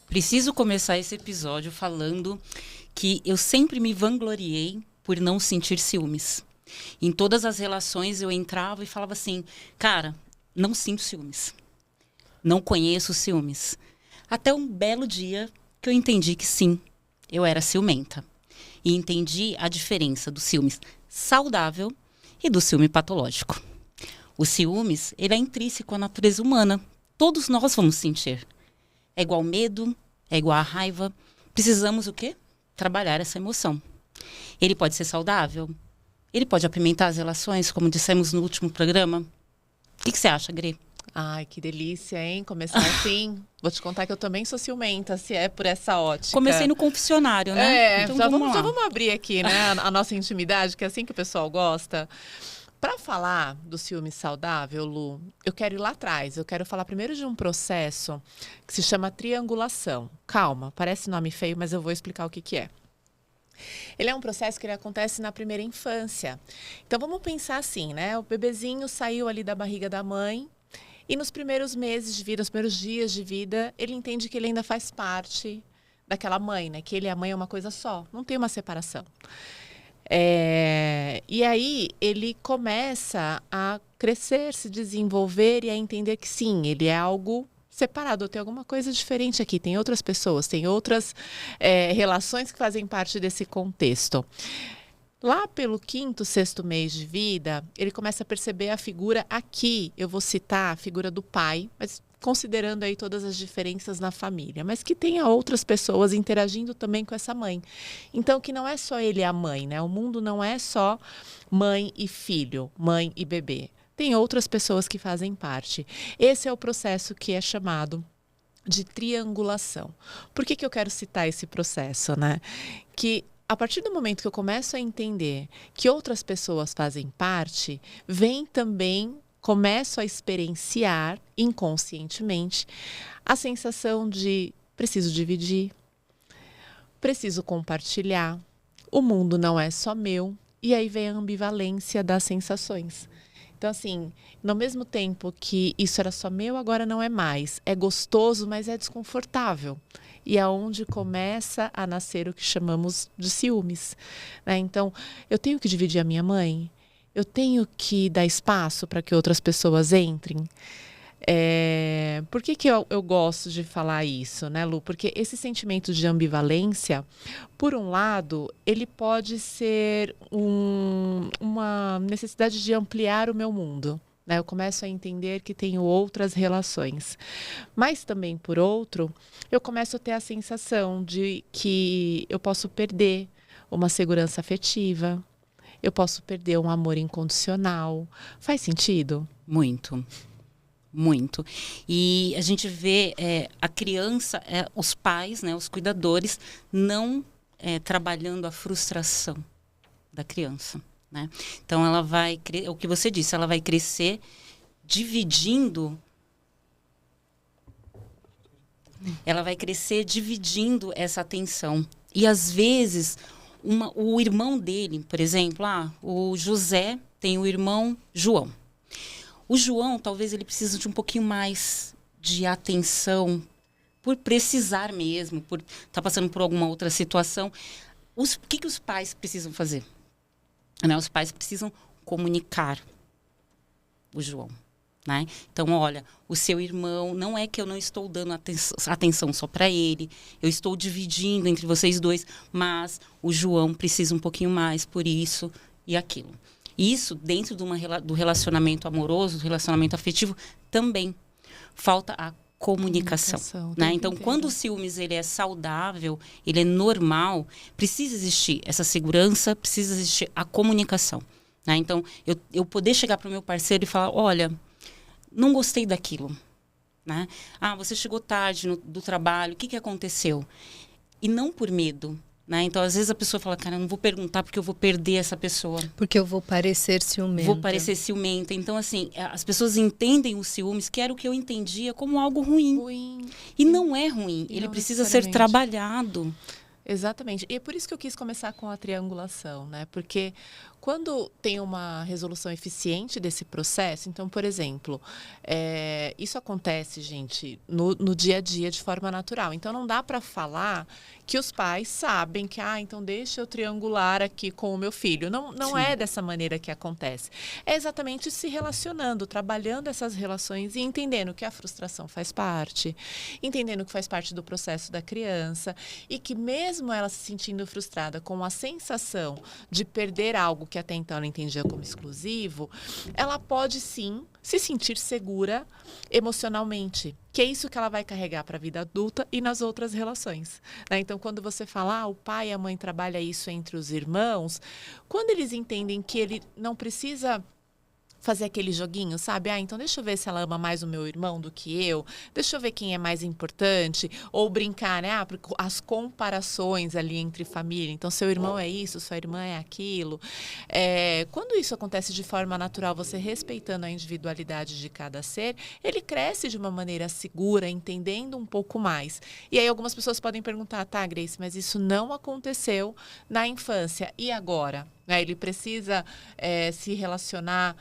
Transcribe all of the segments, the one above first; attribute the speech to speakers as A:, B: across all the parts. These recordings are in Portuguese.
A: Preciso começar esse episódio falando que eu sempre me vangloriei por não sentir ciúmes. Em todas as relações eu entrava e falava assim, cara, não sinto ciúmes. Não conheço ciúmes. Até um belo dia que eu entendi que sim, eu era ciumenta. E entendi a diferença do ciúmes saudável e do ciúme patológico. O ciúmes, ele é intrínseco à natureza humana. Todos nós vamos sentir. É igual medo, é igual a raiva. Precisamos o quê? Trabalhar essa emoção. Ele pode ser saudável. Ele pode apimentar as relações, como dissemos no último programa. O que você acha, Gri?
B: Ai, que delícia, hein? Começar assim. Vou te contar que eu também sou ciumenta, se é por essa ótica.
A: Comecei no confessionário, né?
B: Então já vamos abrir aqui, né? A nossa intimidade, que é assim que o pessoal gosta. Para falar do ciúme saudável, Lu, eu quero ir lá atrás. Eu quero falar primeiro de um processo que se chama triangulação. Calma, parece nome feio, mas eu vou explicar o que é. Ele é um processo que ele acontece na primeira infância. Então vamos pensar assim, né? O bebezinho saiu ali da barriga da mãe e nos primeiros meses de vida, nos primeiros dias de vida, ele entende que ele ainda faz parte daquela mãe, né? Que ele e a mãe é uma coisa só, não tem uma separação. E aí ele começa a crescer, se desenvolver e a entender que sim, ele é algo separado, tem alguma coisa diferente aqui, tem outras pessoas, tem outras relações que fazem parte desse contexto. Lá pelo 5º, 6º mês de vida, ele começa a perceber a figura aqui, eu vou citar a figura do pai, mas considerando aí todas as diferenças na família, mas que tenha outras pessoas interagindo também com essa mãe. Então, que não é só ele e a mãe, né? O mundo não é só mãe e filho, mãe e bebê. Tem outras pessoas que fazem parte. Esse é o processo que é chamado de triangulação. Por que eu quero citar esse processo, né? Que a partir do momento que eu começo a entender que outras pessoas fazem parte, vem também começo a experienciar inconscientemente a sensação de preciso dividir, preciso compartilhar, o mundo não é só meu, e aí vem a ambivalência das sensações. Então, assim, no mesmo tempo que isso era só meu, agora não é mais. É gostoso, mas é desconfortável. E é onde começa a nascer o que chamamos de ciúmes, né? Então, eu tenho que dividir a minha mãe? Eu tenho que dar espaço para que outras pessoas entrem? Por que eu gosto de falar isso, né, Lu? Porque esse sentimento de ambivalência, por um lado, ele pode ser uma necessidade de ampliar o meu mundo, né? Eu começo a entender que tenho outras relações. Mas também, por outro, eu começo a ter a sensação de que eu posso perder uma segurança afetiva, eu posso perder um amor incondicional. Faz sentido?
A: Muito. Muito. E a gente vê a criança, os pais, né, os cuidadores, não trabalhando a frustração da criança, né? Então, ela vai, o que você disse, ela vai crescer dividindo essa atenção. E, às vezes, o irmão dele, por exemplo, o José tem o irmão João. O João, talvez ele precise de um pouquinho mais de atenção, por precisar mesmo, por estar passando por alguma outra situação. O que os pais precisam fazer? Né? Os pais precisam comunicar o João. Né? Então, olha, o seu irmão, não é que eu não estou dando atenção só para ele, eu estou dividindo entre vocês dois, mas o João precisa um pouquinho mais por isso e aquilo. Isso, dentro do relacionamento amoroso, do relacionamento afetivo, também falta a comunicação, né? Então, quando o ciúmes ele é saudável, ele é normal, precisa existir essa segurança, precisa existir a comunicação. Né? Então, eu poder chegar para o meu parceiro e falar, olha, não gostei daquilo. Né? Você chegou tarde do trabalho, o que aconteceu? E não por medo, Né? Então, às vezes a pessoa fala, cara, eu não vou perguntar porque eu vou perder essa pessoa.
C: Porque eu vou parecer ciumenta.
A: Vou parecer ciumenta. Então, assim, as pessoas entendem os ciúmes, que era o que eu entendia, como algo ruim. E não é ruim. Ele precisa ser trabalhado.
B: Exatamente. E é por isso que eu quis começar com a triangulação, né? Porque quando tem uma resolução eficiente desse processo, então, por exemplo, isso acontece, gente, no dia a dia de forma natural. Então, não dá para falar que os pais sabem que, então deixa eu triangular aqui com o meu filho. Não é dessa maneira que acontece. É exatamente se relacionando, trabalhando essas relações e entendendo que a frustração faz parte, entendendo que faz parte do processo da criança e que mesmo ela se sentindo frustrada com a sensação de perder algo que até então ela entendia como exclusivo, ela pode sim se sentir segura emocionalmente, que é isso que ela vai carregar para a vida adulta e nas outras relações. Né? Então, quando você fala, o pai e a mãe trabalham isso entre os irmãos, quando eles entendem que ele não precisa fazer aquele joguinho, sabe? Então deixa eu ver se ela ama mais o meu irmão do que eu. Deixa eu ver quem é mais importante. Ou brincar, né? As comparações ali entre família. Então, seu irmão é isso, sua irmã é aquilo. Quando isso acontece de forma natural, você respeitando a individualidade de cada ser, ele cresce de uma maneira segura, entendendo um pouco mais. E aí algumas pessoas podem perguntar, tá, Grace, mas isso não aconteceu na infância. E agora? Ele precisa se relacionar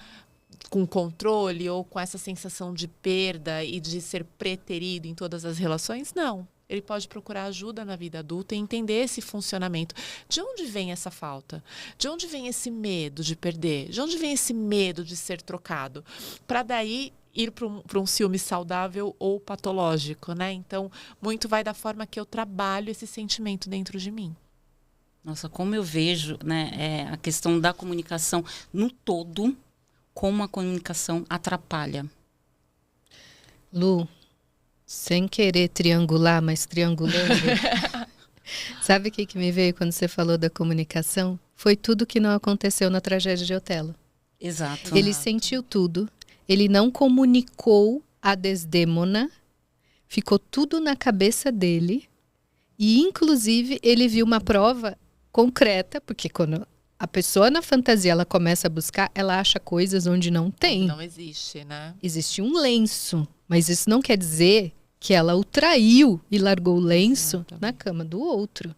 B: com controle ou com essa sensação de perda e de ser preterido em todas as relações? Não. Ele pode procurar ajuda na vida adulta e entender esse funcionamento. De onde vem essa falta? De onde vem esse medo de perder? De onde vem esse medo de ser trocado? Para daí ir para um ciúme saudável ou patológico, né? Então, muito vai da forma que eu trabalho esse sentimento dentro de mim.
A: Nossa, como eu vejo, né, a questão da comunicação no todo, como a comunicação atrapalha.
C: Lu, sem querer triangular, mas triangulando, sabe o que me veio quando você falou da comunicação? Foi tudo que não aconteceu na tragédia de Otelo.
A: Exato.
C: Ele sentiu tudo, ele não comunicou a Desdémona, ficou tudo na cabeça dele e, inclusive, ele viu uma prova concreta, porque quando a pessoa na fantasia ela começa a buscar, ela acha coisas onde não tem.
B: Não existe, né?
C: Existe um lenço, mas isso não quer dizer que ela o traiu e largou o lenço na cama do outro.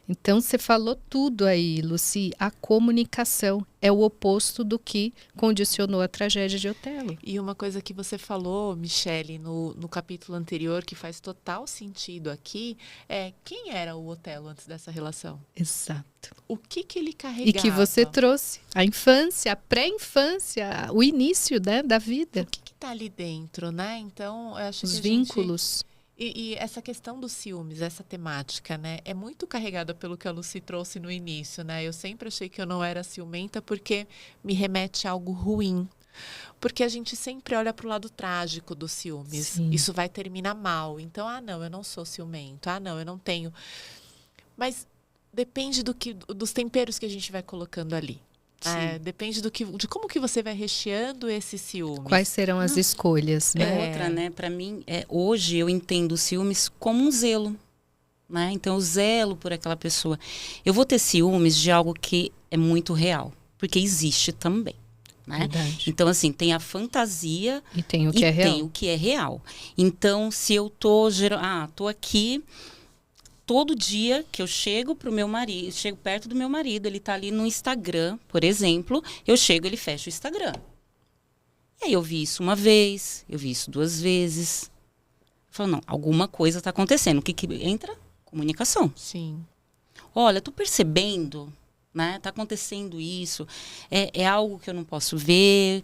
C: Então, você falou tudo aí, Lucy. A comunicação é o oposto do que condicionou a tragédia de Otelo.
B: E uma coisa que você falou, Michele, no capítulo anterior, que faz total sentido aqui, é quem era o Otelo antes dessa relação?
C: Exato.
B: O que ele carregava?
C: E que você trouxe. A infância, a pré-infância, o início, né, da vida.
B: O que está ali dentro, né? Então, eu acho
C: os
B: que
C: vínculos.
B: E essa questão dos ciúmes, essa temática, né, é muito carregada pelo que a Lucy trouxe no início, né? Eu sempre achei que eu não era ciumenta porque me remete a algo ruim. Porque a gente sempre olha para o lado trágico dos ciúmes.
C: Sim.
B: Isso vai terminar mal. Então, não, eu não sou ciumento. Não, eu não tenho. Mas depende dos temperos que a gente vai colocando ali. Depende de como que você vai recheando esse ciúme.
C: Quais serão as escolhas, né?
A: Outra, né? Para mim, hoje eu entendo os ciúmes como um zelo, né? Então, eu zelo por aquela pessoa. Eu vou ter ciúmes de algo que é muito real, porque existe também, né?
C: Verdade.
A: Então, assim, tem a fantasia
C: e tem o que é real.
A: Tem o que é real. Então, se eu tô aqui todo dia que eu chego pro meu marido, chego perto do meu marido, ele tá ali no Instagram, por exemplo, eu chego, ele fecha o Instagram. E aí eu vi isso uma vez, eu vi isso 2 vezes. Eu falo, não, alguma coisa tá acontecendo. O que entra? Comunicação.
B: Sim.
A: Olha, tô percebendo, né? Tá acontecendo isso. É algo que eu não posso ver.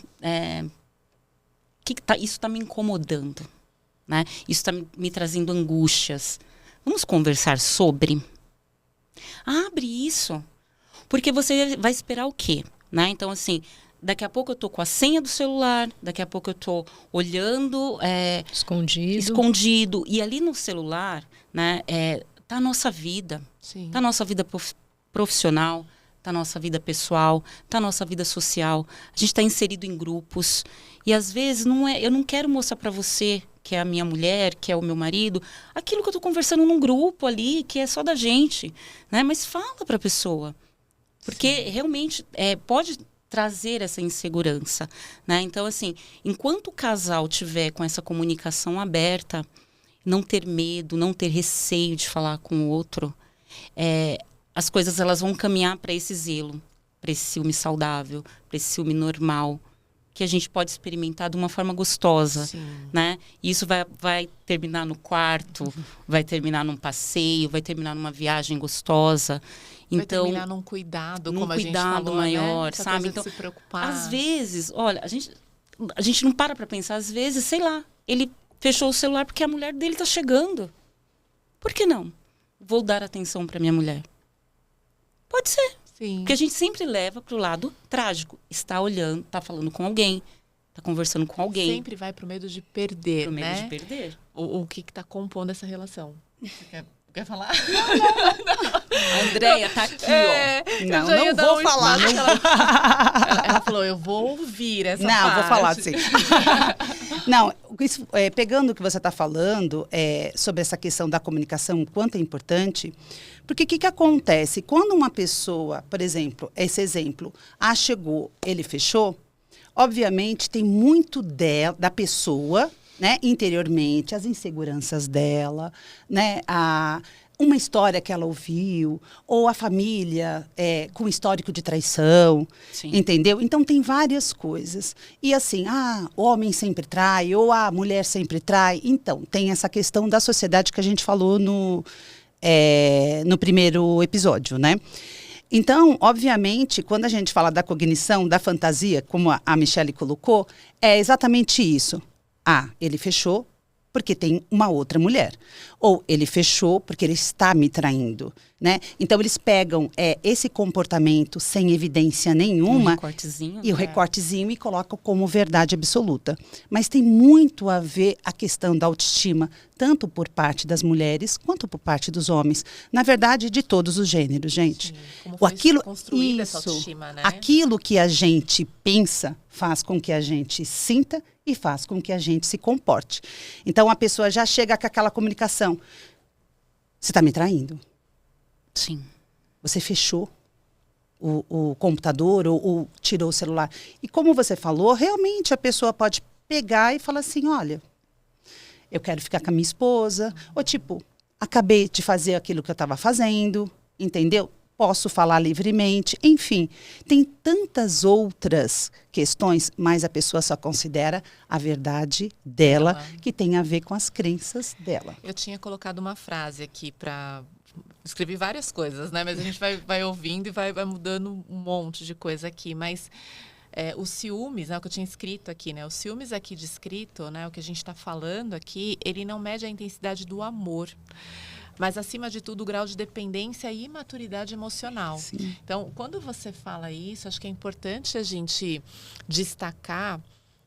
A: Isso tá me incomodando, né? Isso tá me trazendo angústias. Vamos conversar sobre? Abre isso. Porque você vai esperar o quê? Né? Então, assim, daqui a pouco eu tô com a senha do celular, daqui a pouco eu tô olhando... Escondido. E ali no celular, né, tá a nossa vida.
B: Sim.
A: Tá a nossa vida profissional, tá a nossa vida pessoal, tá a nossa vida social. A gente está inserido em grupos. E às vezes eu não quero mostrar para você, que é a minha mulher, que é o meu marido, aquilo que eu estou conversando num grupo ali, que é só da gente, né? Mas fala para a pessoa. Porque realmente pode trazer essa insegurança, né? Então, assim, enquanto o casal tiver com essa comunicação aberta, não ter medo, não ter receio de falar com o outro, as coisas elas vão caminhar para esse zelo, para esse ciúme saudável, para esse ciúme normal, que a gente pode experimentar de uma forma gostosa,
B: Sim.
A: né? E isso vai terminar no quarto, vai terminar num passeio, vai terminar numa viagem gostosa.
B: Vai
A: Então,
B: terminar num cuidado,
A: num
B: como a gente
A: cuidado
B: falou,
A: maior,
B: né? Essa
A: sabe?
B: coisa
A: Então,
B: de se preocupar.
A: às vezes, olha, a gente não para pensar, às vezes, sei lá, ele fechou o celular porque a mulher dele tá chegando. Por que não? Vou dar atenção para minha mulher. Pode ser.
B: Sim.
A: Porque a gente sempre leva pro lado trágico. Está olhando, tá falando com alguém, tá conversando com alguém.
B: Sempre vai pro medo de perder,
A: Pro medo
B: né?
A: de perder.
B: O que tá compondo essa relação. Você quer falar?
A: A Andréia tá aqui, ó.
B: eu
D: Não,
B: já ia
D: não
B: dar
D: vou
B: um
D: falar.
B: espaço, ela falou, eu vou ouvir essa
D: Não,
B: parte.
D: vou falar sim. Não, pegando o que você está falando sobre essa questão da comunicação, o quanto é importante, porque o que acontece? Quando uma pessoa, por exemplo, esse exemplo, chegou, ele fechou, obviamente tem muito da pessoa, né, interiormente, as inseguranças dela, né, uma história que ela ouviu, ou a família com histórico de traição,
A: Sim.
D: entendeu? Então, tem várias coisas. E assim, o homem sempre trai, ou a mulher sempre trai. Então, tem essa questão da sociedade que a gente falou no primeiro episódio, né? Então, obviamente, quando a gente fala da cognição, da fantasia, como a Michele colocou, é exatamente isso. Ele fechou porque tem uma outra mulher. Ou ele fechou porque ele está me traindo, né? Então, eles pegam esse comportamento sem evidência nenhuma
A: recortezinho.
D: e o recortezinho e colocam como verdade absoluta. Mas tem muito a ver a questão da autoestima, tanto por parte das mulheres quanto por parte dos homens. Na verdade, de todos os gêneros, gente.
B: Sim, como foi construída essa autoestima, né?
D: Aquilo que a gente pensa faz com que a gente sinta e faz com que a gente se comporte. Então, a pessoa já chega com aquela comunicação. Você está me traindo?
A: Sim.
D: Você fechou o computador ou tirou o celular. E como você falou, realmente a pessoa pode pegar e falar assim, olha, eu quero ficar com a minha esposa. Ou tipo, acabei de fazer aquilo que eu estava fazendo, entendeu? Posso falar livremente, enfim, tem tantas outras questões, mas a pessoa só considera a verdade dela, que tem a ver com as crenças dela.
B: Eu tinha colocado uma frase aqui para... Escrevi várias coisas, né? Mas a gente vai ouvindo e vai mudando um monte de coisa aqui. Mas os ciúmes, né? O que eu tinha escrito aqui, né? Os ciúmes aqui descrito, né? O que a gente está falando aqui, ele não mede a intensidade do amor, mas, acima de tudo, o grau de dependência e imaturidade emocional.
D: Sim.
B: Então, quando você fala isso, acho que é importante a gente destacar,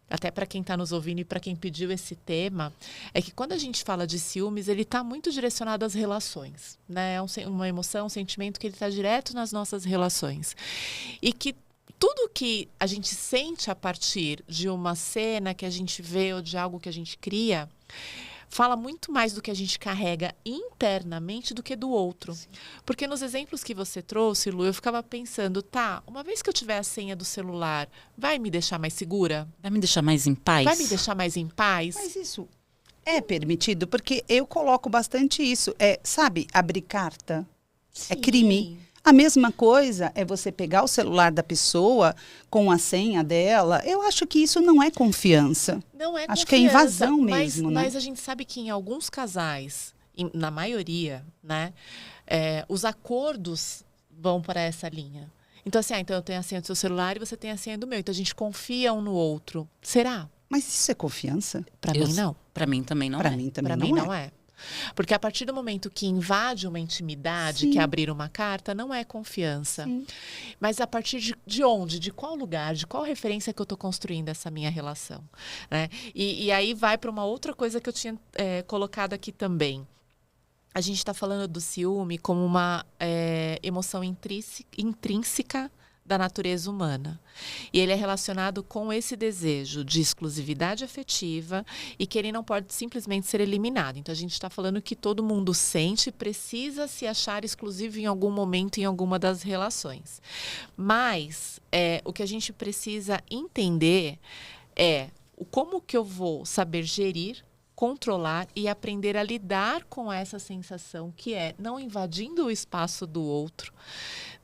B: até para quem está nos ouvindo e para quem pediu esse tema, é que quando a gente fala de ciúmes, ele está muito direcionado às relações, né? É uma emoção, um sentimento que ele está direto nas nossas relações. E que tudo que a gente sente a partir de uma cena que a gente vê ou de algo que a gente cria, fala muito mais do que a gente carrega internamente do que do outro. Sim. Porque nos exemplos que você trouxe, Lu, eu ficava pensando, uma vez que eu tiver a senha do celular, vai me deixar mais segura?
A: Vai me deixar mais em paz?
B: Vai me deixar mais em paz?
D: Mas isso é permitido, porque eu coloco bastante isso. Sabe, abrir carta é crime. A mesma coisa é você pegar o celular da pessoa com a senha dela. Eu acho que isso não é confiança.
B: Não é
D: acho
B: confiança,
D: que é invasão mesmo, né?
B: Mas a gente sabe que em alguns casais, na maioria, né, os acordos vão para essa linha. Então, assim, então eu tenho a senha do seu celular e você tem a senha do meu. Então, a gente confia um no outro. Será?
D: Mas isso é confiança?
B: Para mim, não.
A: Para mim também não é.
D: Para mim também
B: não é. Porque a partir do momento que invade uma intimidade,
D: Sim.
B: que é abrir uma carta, não é confiança. Sim. Mas a partir de onde? De qual lugar? De qual referência que eu estou construindo essa minha relação? Né? E aí vai para uma outra coisa que eu tinha colocado aqui também. A gente está falando do ciúme como uma emoção intrínseca da natureza humana. E ele é relacionado com esse desejo de exclusividade afetiva e que ele não pode simplesmente ser eliminado. Então, a gente está falando que todo mundo sente e precisa se achar exclusivo em algum momento, em alguma das relações. Mas, o que a gente precisa entender é como que eu vou saber gerir, controlar e aprender a lidar com essa sensação que é não invadindo o espaço do outro,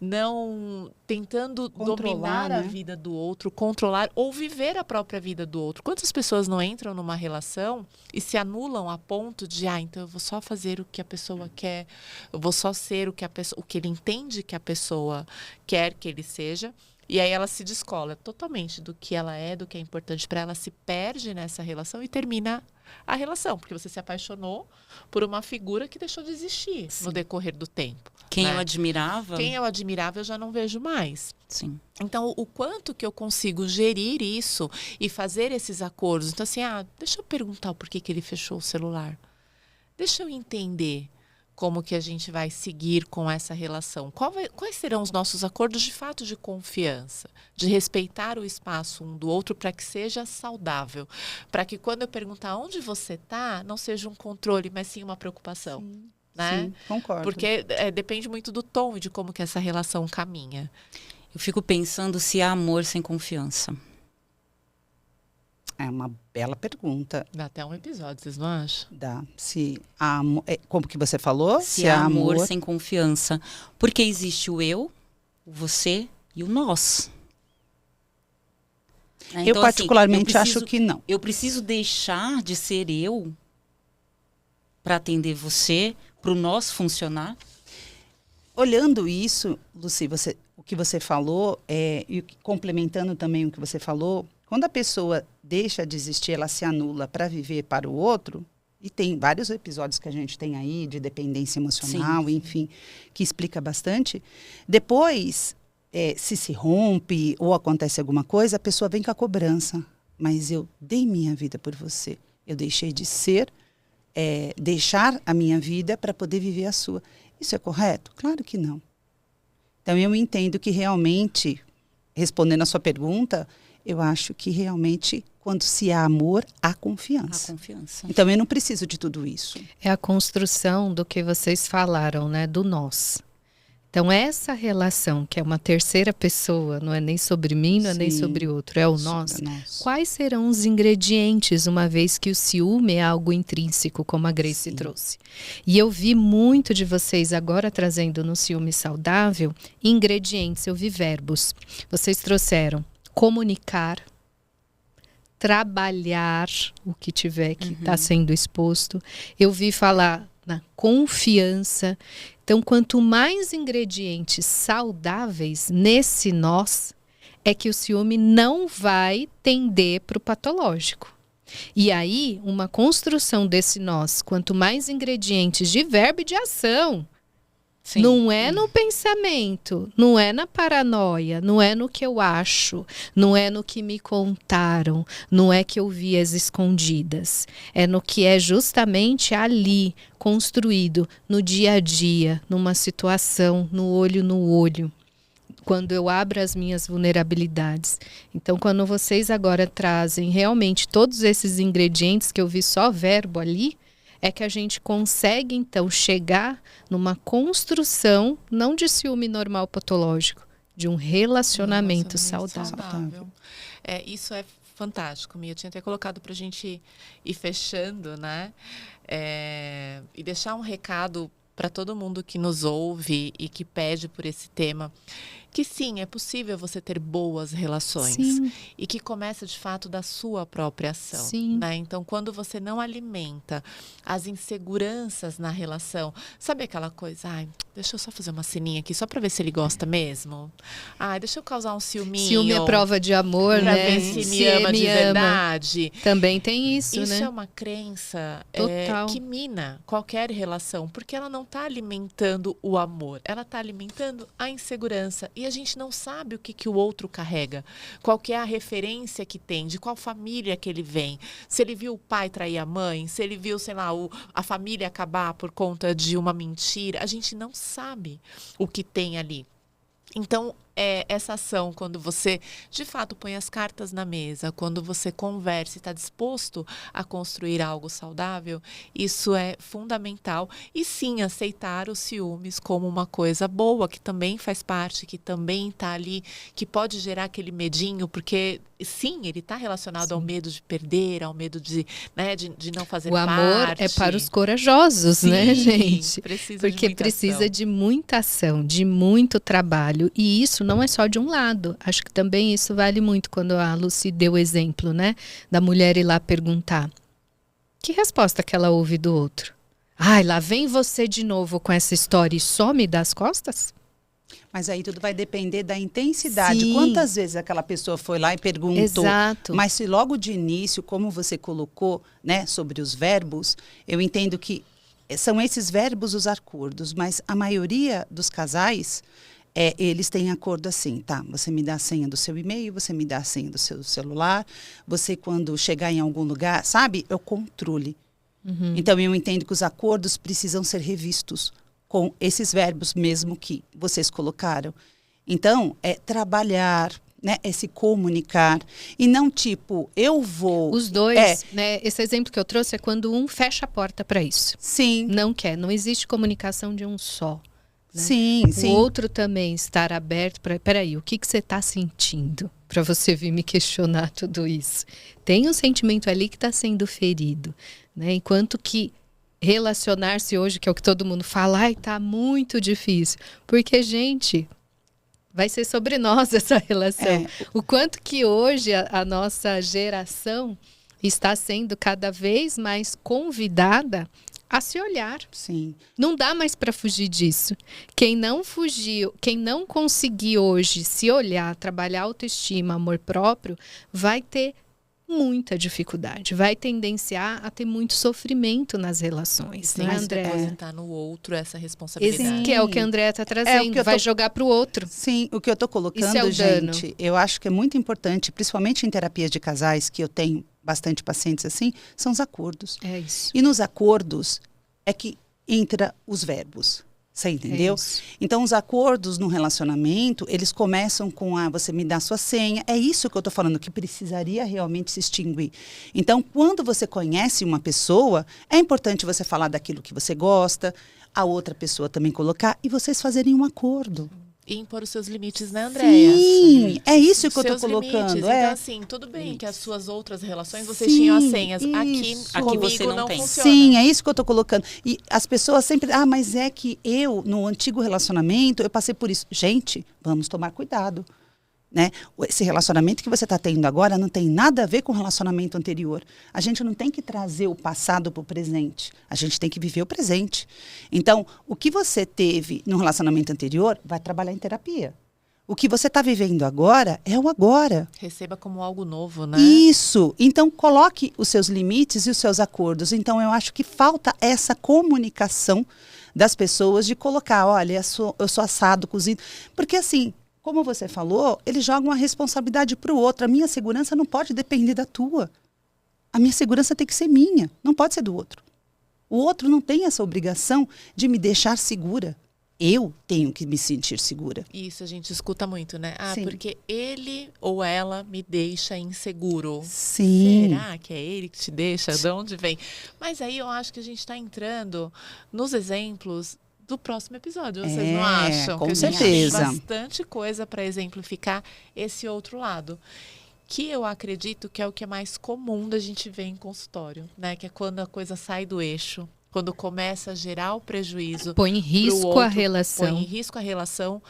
B: não tentando dominar a vida do outro, controlar ou viver a própria vida do outro. Quantas pessoas não entram numa relação e se anulam a ponto de, então eu vou só fazer o que a pessoa quer, eu vou só ser o que ele entende que a pessoa quer que ele seja. E aí ela se descola totalmente do que ela é, do que é importante para ela, se perde nessa relação e termina a relação, porque você se apaixonou por uma figura que deixou de existir no decorrer do tempo.
A: Quem
B: né?
A: eu admirava...
B: Quem eu admirava eu já não vejo mais.
A: Sim.
B: Então, o quanto que eu consigo gerir isso e fazer esses acordos. Então, assim, deixa eu perguntar o porquê que ele fechou o celular. Deixa eu entender como que a gente vai seguir com essa relação. Quais serão os nossos acordos de fato de confiança, de respeitar o espaço um do outro para que seja saudável, para que quando eu perguntar onde você está, não seja um controle, mas sim uma preocupação.
D: Sim,
B: né?
D: sim, concordo.
B: Porque depende muito do tom e de como que essa relação caminha.
A: Eu fico pensando se há amor sem confiança.
D: É uma bela pergunta.
B: Dá até um episódio, vocês não acham?
D: Dá. Se há amor, como que você falou?
A: Se há amor sem confiança. Porque existe o eu, o você e o nós.
D: Eu particularmente acho que não.
A: Eu preciso deixar de ser eu para atender você, para o nós funcionar.
D: Olhando isso, Lucy, o que você falou, e complementando também o que você falou, quando a pessoa deixa de existir, ela se anula para viver para o outro, e tem vários episódios que a gente tem aí de dependência emocional, sim, enfim, que explica bastante. Depois, se rompe ou acontece alguma coisa, a pessoa vem com a cobrança. Mas eu dei minha vida por você. Eu deixei de ser, deixar a minha vida para poder viver a sua. Isso é correto? Claro que não. Então, eu entendo que realmente, respondendo a sua pergunta, eu acho que realmente, quando se há amor, há confiança.
A: Há confiança.
D: Então, eu não preciso de tudo isso.
C: É a construção do que vocês falaram, né? Do nós. Então, essa relação, que é uma terceira pessoa, não é nem sobre mim, não é nem sobre outro, é o nós. Quais serão os ingredientes, uma vez que o ciúme é algo intrínseco, como a Grace trouxe? E eu vi muito de vocês agora trazendo no ciúme saudável ingredientes, eu vi verbos. Vocês trouxeram comunicar, trabalhar o que tiver que está sendo exposto. Eu vi falar na confiança. Então, quanto mais ingredientes saudáveis nesse nós, é que o ciúme não vai tender para o patológico. E aí, uma construção desse nós, quanto mais ingredientes de verbo e de ação, sim, não é no pensamento, não é na paranoia, não é no que eu acho, não é no que me contaram, não é que eu vi as escondidas. É no que é justamente ali, construído no dia a dia, numa situação, no olho, quando eu abro as minhas vulnerabilidades. Então, quando vocês agora trazem realmente todos esses ingredientes que eu vi só verbo ali, é que a gente consegue, então, chegar numa construção, não de ciúme normal patológico, de um relacionamento saudável.
B: Isso é fantástico, Mia. Eu tinha até colocado para a gente ir fechando, né? E deixar um recado para todo mundo que nos ouve e que pede por esse tema, que sim, é possível você ter boas relações, sim, e que começa de fato da sua própria ação, sim, né? Então, quando você não alimenta as inseguranças na relação, sabe aquela coisa, deixa eu só fazer uma ceninha aqui, só para ver se ele gosta mesmo, deixa eu causar um ciúminho.
C: Ciúme é prova de amor,
B: pra
C: né?
B: Ver se me ama de verdade.
C: Também tem isso, né?
B: Isso é uma crença que mina qualquer relação, porque ela não está alimentando o amor, ela está alimentando a insegurança. E a gente não sabe o que o outro carrega, qual que é a referência que tem, de qual família que ele vem, se ele viu o pai trair a mãe, se ele viu, sei lá, a família acabar por conta de uma mentira, a gente não sabe o que tem ali. Então, essa ação, quando você, de fato, põe as cartas na mesa, quando você conversa e está disposto a construir algo saudável, isso é fundamental. E sim, aceitar os ciúmes como uma coisa boa, que também faz parte, que também está ali, que pode gerar aquele medinho, porque, sim, ele está relacionado ao medo de perder, ao medo de não fazer parte.
C: O amor é para os corajosos,
B: sim,
C: né, gente?
B: Porque
C: precisa de muita ação, de muito trabalho. E isso não é só de um lado. Acho que também isso vale muito quando a Lucy deu o exemplo, né? Da mulher ir lá perguntar. Que resposta que ela ouve do outro? Ai, lá vem você de novo com essa história e some das costas?
D: Mas aí tudo vai depender da intensidade.
C: Sim.
D: Quantas vezes aquela pessoa foi lá e perguntou.
C: Exato.
D: Mas se logo de início, como você colocou, né, sobre os verbos, eu entendo que são esses verbos os acordos, mas a maioria dos casais, eles têm acordo assim, tá? Você me dá a senha do seu e-mail, você me dá a senha do seu celular, você quando chegar em algum lugar, sabe? É o controle.
C: Uhum.
D: Então eu entendo que os acordos precisam ser revistos com esses verbos mesmo que vocês colocaram. Então, é trabalhar, né? É se comunicar. E não tipo, eu vou...
C: Os dois, né? Esse exemplo que eu trouxe é quando um fecha a porta para isso.
D: Sim.
C: Não quer, não existe comunicação de um só. Né?
D: Sim, sim.
C: O outro também estar aberto para... Peraí, o que você está sentindo? Para você vir me questionar tudo isso. Tem um sentimento ali que está sendo ferido. Né? Enquanto que relacionar-se hoje, que é o que todo mundo fala, ai, tá muito difícil. Porque, gente, vai ser sobre nós essa relação. O quanto que hoje a nossa geração está sendo cada vez mais convidada a se olhar.
D: Sim.
C: Não dá mais para fugir disso. Quem não fugiu, quem não conseguir hoje se olhar, trabalhar autoestima, amor próprio, vai ter muita dificuldade, vai tendenciar a ter muito sofrimento nas relações, né, André?
B: Depositar no outro essa responsabilidade.
C: Que é o que a André está trazendo, vai jogar para o outro.
D: Sim, o que eu estou colocando, gente, eu acho que é muito importante, principalmente em terapias de casais, que eu tenho bastante pacientes assim, são os acordos.
C: É isso.
D: E nos acordos é que entra os verbos. Você entendeu? Então, os acordos no relacionamento, eles começam com você me dá sua senha. É isso que eu estou falando, que precisaria realmente se extinguir. Então, quando você conhece uma pessoa, é importante você falar daquilo que você gosta, a outra pessoa também colocar, e vocês fazerem um acordo.
B: E impor os seus limites, né, Andréia?
D: Sim, é isso que eu estou colocando.
B: Limites. Então, assim, tudo bem que as suas outras relações, vocês tinham as senhas. Aqui
A: você não tem.
B: Funciona.
D: Sim, é isso que eu estou colocando. E as pessoas sempre, mas é que eu, no antigo relacionamento, eu passei por isso. Gente, vamos tomar cuidado. Né? Esse relacionamento que você está tendo agora não tem nada a ver com o relacionamento anterior. A gente não tem que trazer o passado para o presente. A gente tem que viver o presente. Então, o que você teve no relacionamento anterior vai trabalhar em terapia. O que você está vivendo agora é o agora.
B: Receba como algo novo, né?
D: Isso. Então, coloque os seus limites e os seus acordos. Então, eu acho que falta essa comunicação das pessoas de colocar, olha, eu sou assado, cozido. Porque assim... Como você falou, eles jogam a responsabilidade para o outro. A minha segurança não pode depender da tua. A minha segurança tem que ser minha, não pode ser do outro. O outro não tem essa obrigação de me deixar segura. Eu tenho que me sentir segura.
B: Isso a gente escuta muito, né?
D: Sim.
B: Porque ele ou ela me deixa inseguro.
D: Sim.
B: Será que é ele que te deixa? De onde vem? Mas aí eu acho que a gente está entrando nos exemplos do próximo episódio, vocês não acham?
D: Com
B: que
D: certeza.
B: Tem bastante coisa para exemplificar esse outro lado. Que eu acredito que é o que é mais comum da gente ver em consultório, né? Que é quando a coisa sai do eixo, quando começa a gerar o prejuízo.
C: Põe em risco a relação.
B: Põe em risco a relação.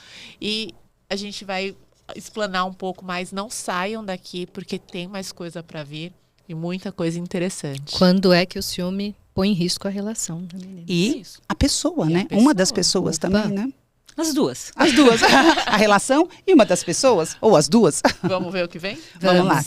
B: E a gente vai explanar um pouco mais. Não saiam daqui, porque tem mais coisa para vir e muita coisa interessante.
C: Quando é que o ciúme põe em risco a relação, né, menina?
D: E a pessoa,
B: E
D: né?
B: a pessoa.
D: Uma das pessoas
C: Opa.
D: também, né?
A: As duas.
D: As duas. A relação e uma das pessoas, ou as duas.
B: Vamos ver o que vem?
D: Vamos lá.